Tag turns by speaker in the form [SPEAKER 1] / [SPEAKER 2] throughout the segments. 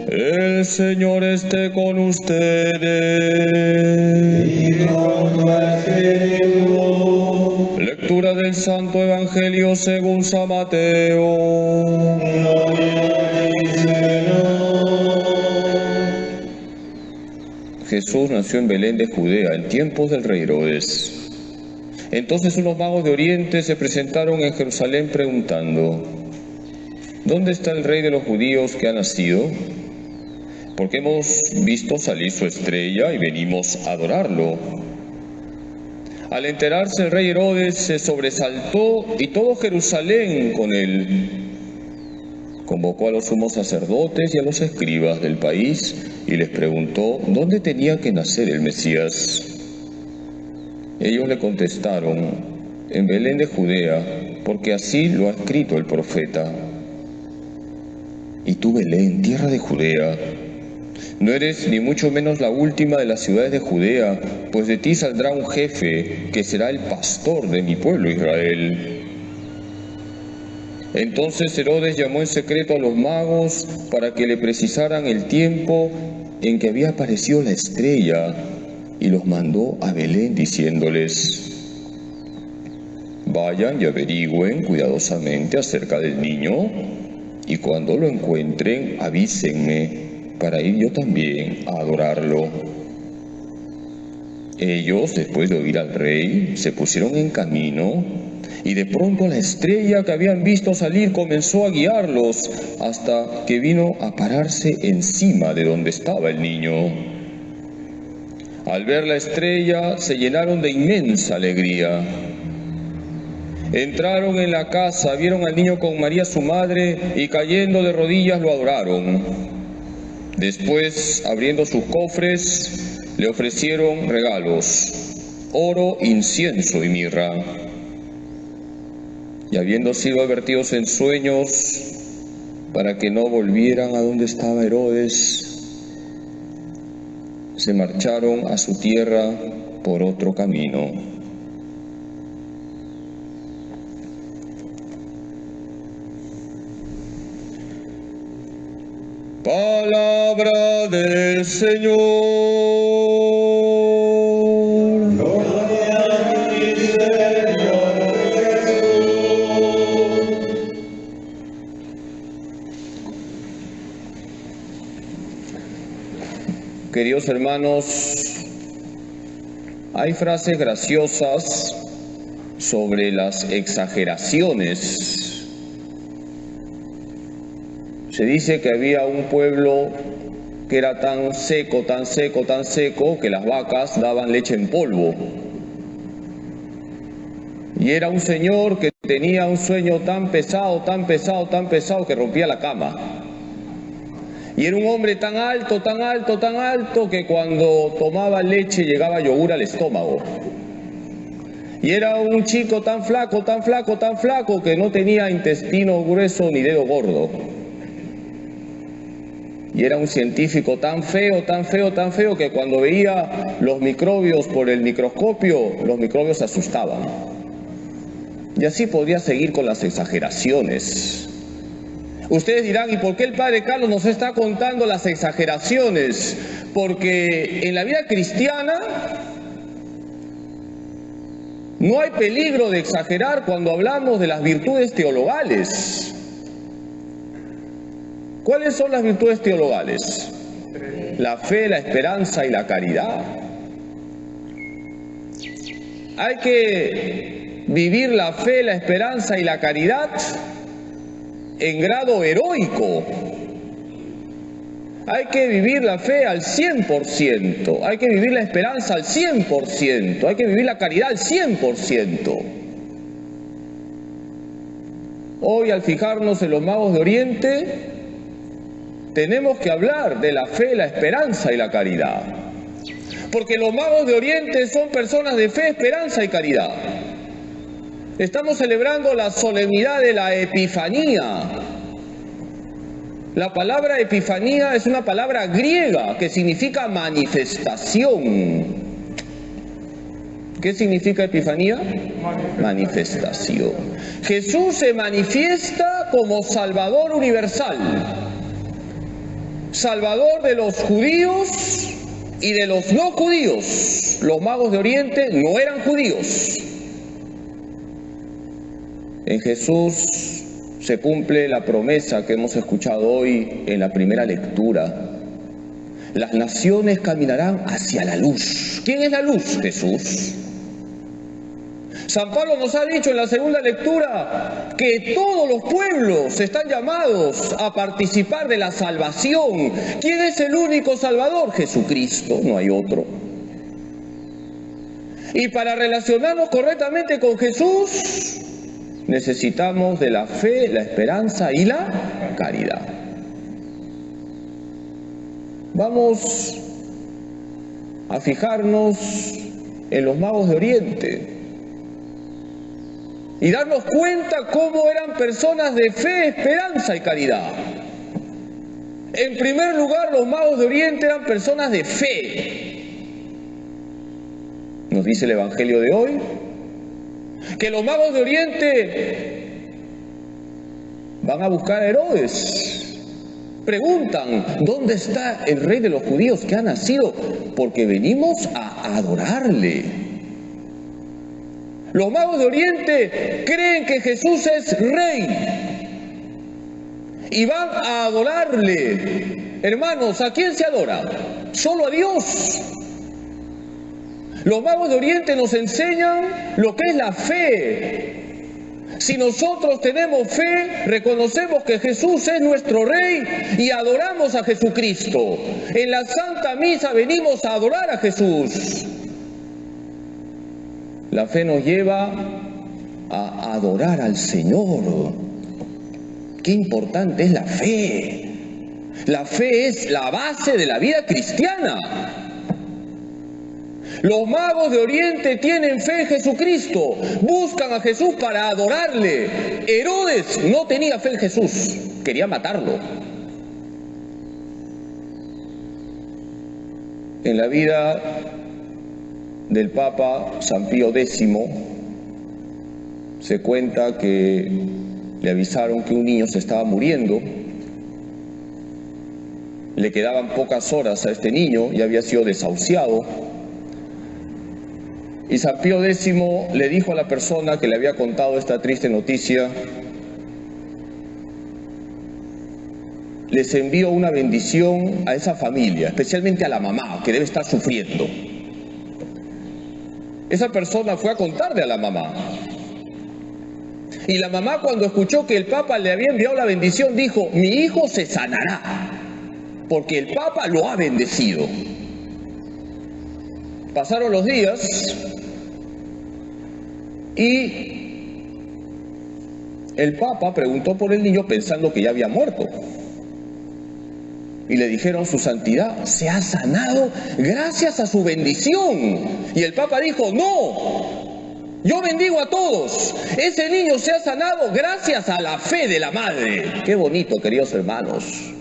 [SPEAKER 1] El Señor esté con ustedes.
[SPEAKER 2] Y con tu espíritu.
[SPEAKER 1] Lectura del Santo Evangelio según San Mateo.
[SPEAKER 2] Gloria a ti, Señor.
[SPEAKER 1] Jesús nació en Belén de Judea en tiempos del rey Herodes. Entonces unos magos de Oriente se presentaron en Jerusalén preguntando: ¿dónde está el rey de los judíos que ha nacido? Porque hemos visto salir su estrella y venimos a adorarlo. Al enterarse el rey Herodes se sobresaltó y todo Jerusalén con él. Convocó a los sumos sacerdotes y a los escribas del país y les preguntó dónde tenía que nacer el Mesías. Ellos le contestaron: en Belén de Judea, porque así lo ha escrito el profeta. Y tú, Belén, tierra de Judea, no eres ni mucho menos la última de las ciudades de Judea, pues de ti saldrá un jefe que será el pastor de mi pueblo Israel. Entonces Herodes llamó en secreto a los magos para que le precisaran el tiempo en que había aparecido la estrella, y los mandó a Belén diciéndoles: vayan y averigüen cuidadosamente acerca del niño, y cuando lo encuentren avísenme, para ir yo también a adorarlo. Ellos, después de oír al rey, se pusieron en camino, y de pronto la estrella que habían visto salir comenzó a guiarlos hasta que vino a pararse encima de donde estaba el niño. Al ver la estrella se llenaron de inmensa alegría. Entraron en la casa, vieron al niño con María su madre y cayendo de rodillas lo adoraron. Después, abriendo sus cofres, le ofrecieron regalos: oro, incienso y mirra. Y habiendo sido advertidos en sueños para que no volvieran a donde estaba Herodes, se marcharon a su tierra por otro camino. Palabra del Señor.
[SPEAKER 2] Gloria a ti, Señor Jesús.
[SPEAKER 1] Queridos hermanos, hay frases graciosas sobre las exageraciones. Se dice que había un pueblo que era tan seco, tan seco, tan seco, que las vacas daban leche en polvo. Y era un señor que tenía un sueño tan pesado, tan pesado, tan pesado, que rompía la cama. Y era un hombre tan alto, tan alto, tan alto, que cuando tomaba leche llegaba yogur al estómago. Y era un chico tan flaco, tan flaco, tan flaco, que no tenía intestino grueso ni dedo gordo. Y era un científico tan feo, tan feo, tan feo, que cuando veía los microbios por el microscopio, los microbios se asustaban. Y así podía seguir con las exageraciones. Ustedes dirán: ¿y por qué el Padre Carlos nos está contando las exageraciones? Porque en la vida cristiana no hay peligro de exagerar cuando hablamos de las virtudes teologales. ¿Cuáles son las virtudes teologales? La fe, la esperanza y la caridad. Hay que vivir la fe, la esperanza y la caridad en grado heroico. Hay que vivir la fe al 100%, hay que vivir la esperanza al 100%, hay que vivir la caridad al 100%. Hoy, al fijarnos en los magos de Oriente, tenemos que hablar de la fe, la esperanza y la caridad. Porque los magos de Oriente son personas de fe, esperanza y caridad. Estamos celebrando la solemnidad de la Epifanía. La palabra Epifanía es una palabra griega que significa manifestación. ¿Qué significa Epifanía? Manifestación. Jesús se manifiesta como Salvador universal. Salvador de los judíos y de los no judíos. Los magos de Oriente no eran judíos. En Jesús se cumple la promesa que hemos escuchado hoy en la primera lectura. Las naciones caminarán hacia la luz. ¿Quién es la luz? Jesús. San Pablo nos ha dicho en la segunda lectura que todos los pueblos están llamados a participar de la salvación. ¿Quién es el único Salvador? Jesucristo, no hay otro. Y para relacionarnos correctamente con Jesús, necesitamos de la fe, la esperanza y la caridad. Vamos a fijarnos en los magos de Oriente y darnos cuenta cómo eran personas de fe, esperanza y caridad. En primer lugar, los magos de Oriente eran personas de fe. Nos dice el Evangelio de hoy que los magos de Oriente van a buscar a Herodes. Preguntan, ¿dónde está el rey de los judíos que ha nacido? Porque venimos a adorarle. Los magos de Oriente creen que Jesús es rey y van a adorarle. Hermanos, ¿a quién se adora? Solo a Dios. Los magos de Oriente nos enseñan lo que es la fe. Si nosotros tenemos fe, reconocemos que Jesús es nuestro Rey y adoramos a Jesucristo. En la Santa Misa venimos a adorar a Jesús. La fe nos lleva a adorar al Señor. Qué importante es la fe. La fe es la base de la vida cristiana. Los magos de Oriente tienen fe en Jesucristo, buscan a Jesús para adorarle. Herodes no tenía fe en Jesús, quería matarlo. En la vida del Papa San Pío X se cuenta que le avisaron que un niño se estaba muriendo. Le quedaban pocas horas a este niño, ya había sido desahuciado. Y San Pío X le dijo a la persona que le había contado esta triste noticia: les envío una bendición a esa familia, especialmente a la mamá, que debe estar sufriendo. Esa persona fue a contarle a la mamá. Y la mamá, cuando escuchó que el Papa le había enviado la bendición, dijo: mi hijo se sanará, porque el Papa lo ha bendecido. Pasaron los días y el Papa preguntó por el niño pensando que ya había muerto. Y le dijeron: su santidad se ha sanado gracias a su bendición. Y el Papa dijo: no, yo bendigo a todos. Ese niño se ha sanado gracias a la fe de la madre. Qué bonito, queridos hermanos.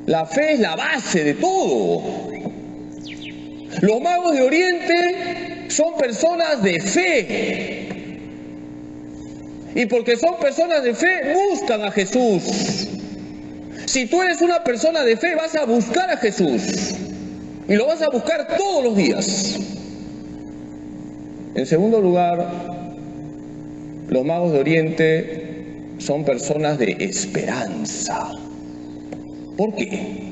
[SPEAKER 1] La fe es la base de todo. Los magos de Oriente son personas de fe. Y porque son personas de fe, buscan a Jesús. Si tú eres una persona de fe, vas a buscar a Jesús. Y lo vas a buscar todos los días. En segundo lugar, los magos de Oriente son personas de esperanza. ¿Por qué?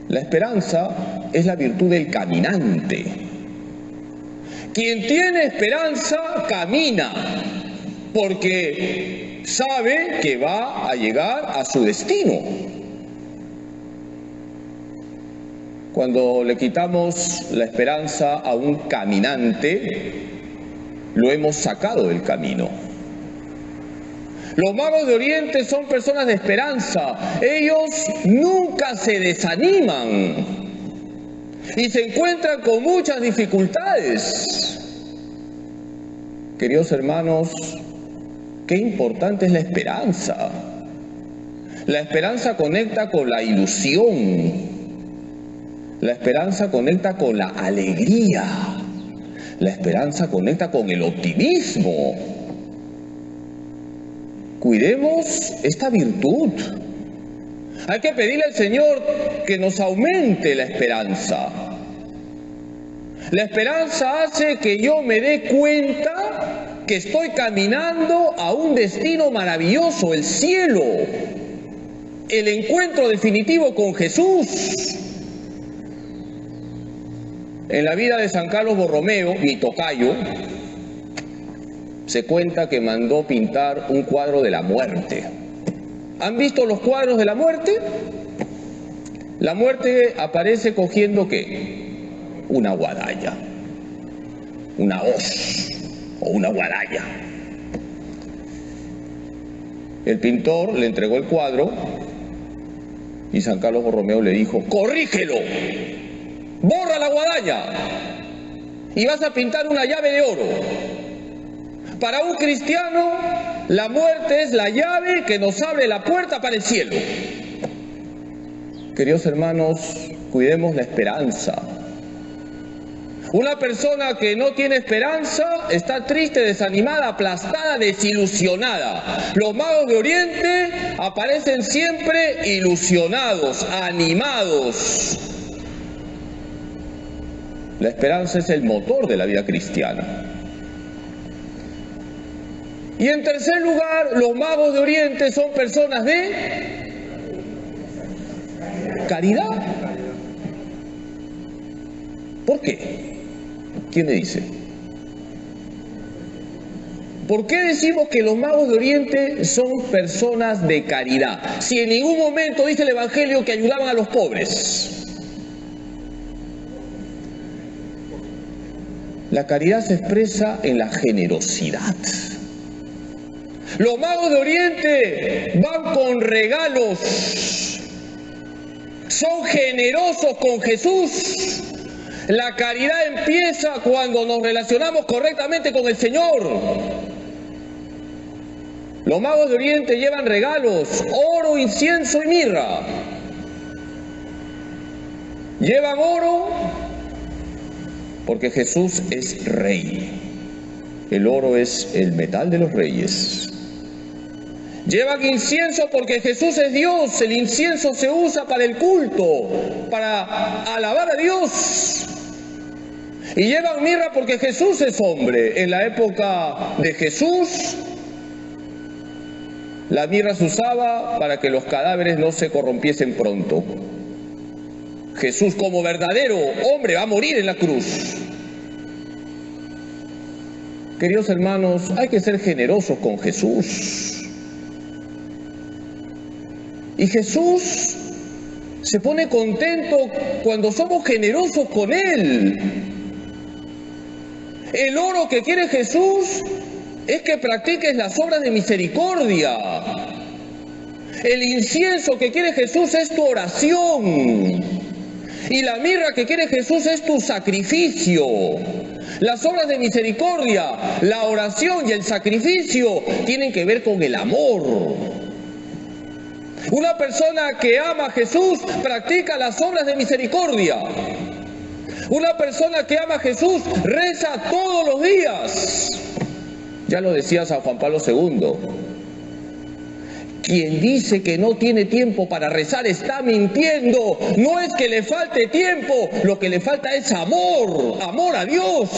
[SPEAKER 1] La esperanza es la virtud del caminante. Quien tiene esperanza camina, porque sabe que va a llegar a su destino. Cuando le quitamos la esperanza a un caminante, lo hemos sacado del camino. Los magos de Oriente son personas de esperanza. Ellos nunca se desaniman y se encuentran con muchas dificultades. Queridos hermanos, qué importante es la esperanza. La esperanza conecta con la ilusión. La esperanza conecta con la alegría. La esperanza conecta con el optimismo. Cuidemos esta virtud. Hay que pedirle al Señor que nos aumente la esperanza. La esperanza hace que yo me dé cuenta que estoy caminando a un destino maravilloso, el cielo, el encuentro definitivo con Jesús. En la vida de San Carlos Borromeo, mi tocayo, se cuenta que mandó pintar un cuadro de la muerte. ¿Han visto los cuadros de la muerte? La muerte aparece cogiendo ¿qué? Una guadaña, una hoz o una guadaña. El pintor le entregó el cuadro y San Carlos Borromeo le dijo: corrígelo, borra la guadaña y vas a pintar una llave de oro. Para un cristiano, la muerte es la llave que nos abre la puerta para el cielo. Queridos hermanos, cuidemos la esperanza. Una persona que no tiene esperanza está triste, desanimada, aplastada, desilusionada. Los magos de Oriente aparecen siempre ilusionados, animados. La esperanza es el motor de la vida cristiana. Y en tercer lugar, los magos de Oriente son personas de caridad. ¿Por qué? ¿Quién me dice? ¿Por qué decimos que los magos de Oriente son personas de caridad? Si en ningún momento dice el Evangelio que ayudaban a los pobres. La caridad se expresa en la generosidad. Los magos de Oriente van con regalos, son generosos con Jesús. La caridad empieza cuando nos relacionamos correctamente con el Señor. Los magos de Oriente llevan regalos, oro, incienso y mirra. Llevan oro porque Jesús es rey. El oro es el metal de los reyes. Llevan incienso porque Jesús es Dios. El incienso se usa para el culto, para alabar a Dios. Y llevan mirra porque Jesús es hombre. En la época de Jesús, la mirra se usaba para que los cadáveres no se corrompiesen pronto. Jesús, como verdadero hombre, va a morir en la cruz. Queridos hermanos, hay que ser generosos con Jesús. Y Jesús se pone contento cuando somos generosos con Él. El oro que quiere Jesús es que practiques las obras de misericordia. El incienso que quiere Jesús es tu oración. Y la mirra que quiere Jesús es tu sacrificio. Las obras de misericordia, la oración y el sacrificio tienen que ver con el amor. Una persona que ama a Jesús practica las obras de misericordia. Una persona que ama a Jesús reza todos los días. Ya lo decía San Juan Pablo II. Quien dice que no tiene tiempo para rezar está mintiendo. No es que le falte tiempo, lo que le falta es amor, amor a Dios.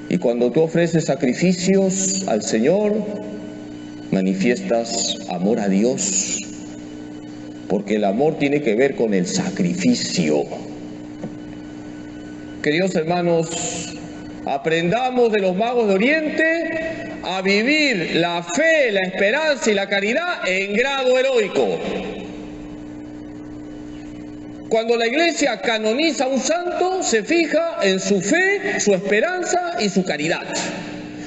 [SPEAKER 1] Y cuando tú ofreces sacrificios al Señor, manifiestas amor a Dios, porque el amor tiene que ver con el sacrificio. Queridos hermanos, aprendamos de los magos de Oriente a vivir la fe, la esperanza y la caridad en grado heroico. Cuando la Iglesia canoniza a un santo, se fija en su fe, su esperanza y su caridad.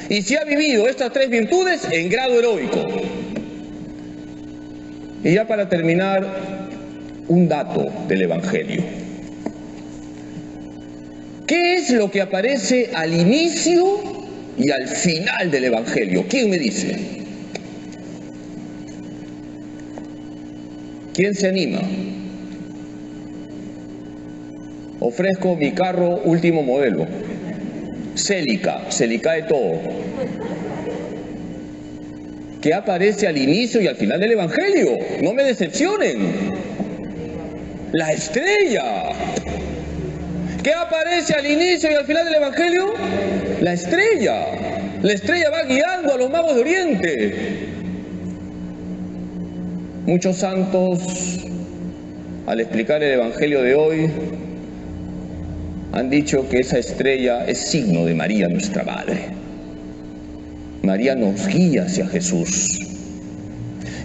[SPEAKER 1] Y si ha vivido estas tres virtudes en grado heroico. Y ya para terminar, un dato del Evangelio. ¿Qué es lo que aparece al inicio y al final del Evangelio? ¿Quién me dice? ¿Quién se anima? Ofrezco mi carro último modelo. Celica, se le cae todo. que aparece al inicio y al final del Evangelio. No me decepcionen. La estrella. ¿Qué aparece al inicio y al final del Evangelio? La estrella. La estrella va guiando a los magos de Oriente. Muchos santos, al explicar el Evangelio de hoy, han dicho que esa estrella es signo de María, nuestra Madre. María nos guía hacia Jesús.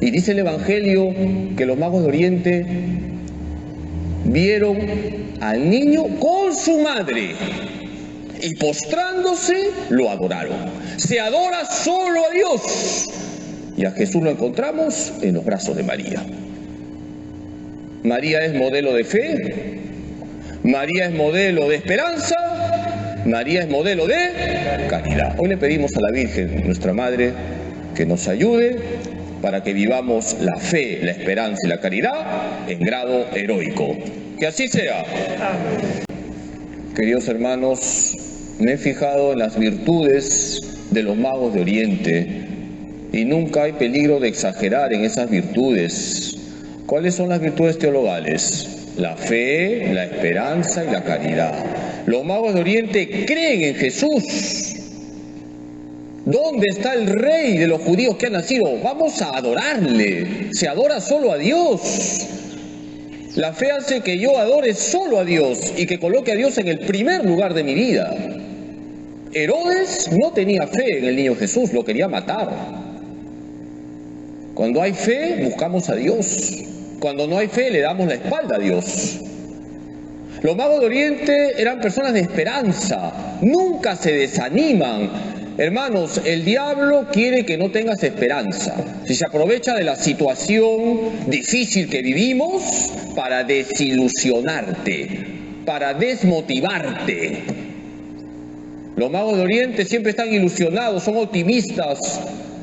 [SPEAKER 1] Y dice el Evangelio que los magos de Oriente vieron al niño con su madre y postrándose lo adoraron. Se adora solo a Dios y a Jesús lo encontramos en los brazos de María. María es modelo de fe, María es modelo de esperanza, María es modelo de caridad. Hoy le pedimos a la Virgen, nuestra Madre, que nos ayude para que vivamos la fe, la esperanza y la caridad en grado heroico. Que así sea. Queridos hermanos, me he fijado en las virtudes de los magos de Oriente y nunca hay peligro de exagerar en esas virtudes. ¿Cuáles son las virtudes teologales? La fe, la esperanza y la caridad. Los magos de Oriente creen en Jesús. ¿Dónde está el rey de los judíos que ha nacido? Vamos a adorarle. Se adora solo a Dios. La fe hace que yo adore solo a Dios y que coloque a Dios en el primer lugar de mi vida. Herodes no tenía fe en el niño Jesús, lo quería matar. Cuando hay fe, buscamos a Dios. Cuando no hay fe, le damos la espalda a Dios. Los magos de Oriente eran personas de esperanza, nunca se desaniman. Hermanos, el diablo quiere que no tengas esperanza. Si se aprovecha de la situación difícil que vivimos para desilusionarte, para desmotivarte. Los magos de Oriente siempre están ilusionados, son optimistas,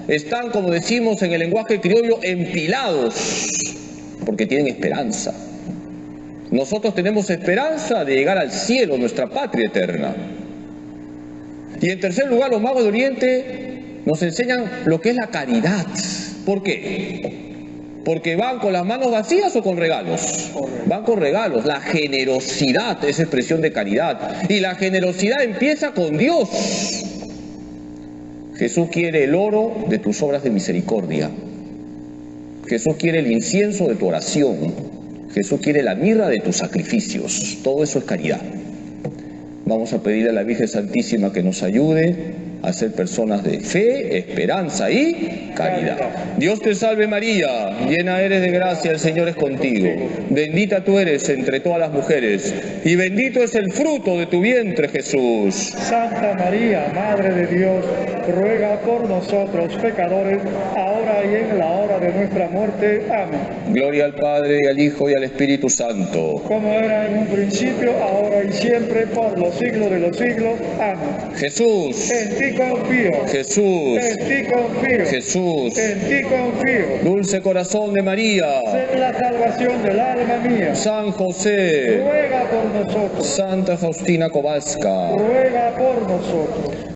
[SPEAKER 1] están, como decimos en el lenguaje criollo, empilados, porque tienen esperanza. Nosotros tenemos esperanza de llegar al cielo, nuestra patria eterna. Y en tercer lugar, los magos de Oriente nos enseñan lo que es la caridad. ¿Por qué? ¿Porque van con las manos vacías o con regalos? Van con regalos. La generosidad es expresión de caridad. Y la generosidad empieza con Dios. Jesús quiere el oro de tus obras de misericordia. Jesús quiere el incienso de tu oración. Jesús quiere la mirra de tus sacrificios. Todo eso es caridad. Vamos a pedir a la Virgen Santísima que nos ayude a ser personas de fe, esperanza y caridad. Dios te salve María, llena eres de gracia, el Señor es contigo. Bendita tú eres entre todas las mujeres y bendito es el fruto de tu vientre, Jesús.
[SPEAKER 3] Santa María, Madre de Dios, ruega por nosotros pecadores, ahora y en la hora de nuestra muerte. Amén.
[SPEAKER 1] Gloria al Padre, y al Hijo, y al Espíritu Santo.
[SPEAKER 3] Como era en un principio, ahora y siempre, por los siglos de los siglos. Amén.
[SPEAKER 1] Jesús,
[SPEAKER 3] En ti confío.
[SPEAKER 1] Jesús,
[SPEAKER 3] En ti confío.
[SPEAKER 1] Jesús.
[SPEAKER 3] En ti confío.
[SPEAKER 1] Dulce corazón de María,
[SPEAKER 3] Sé la salvación del alma mía.
[SPEAKER 1] San José,
[SPEAKER 3] Ruega por nosotros.
[SPEAKER 1] Santa Faustina Kowalska.
[SPEAKER 3] Ruega por nosotros.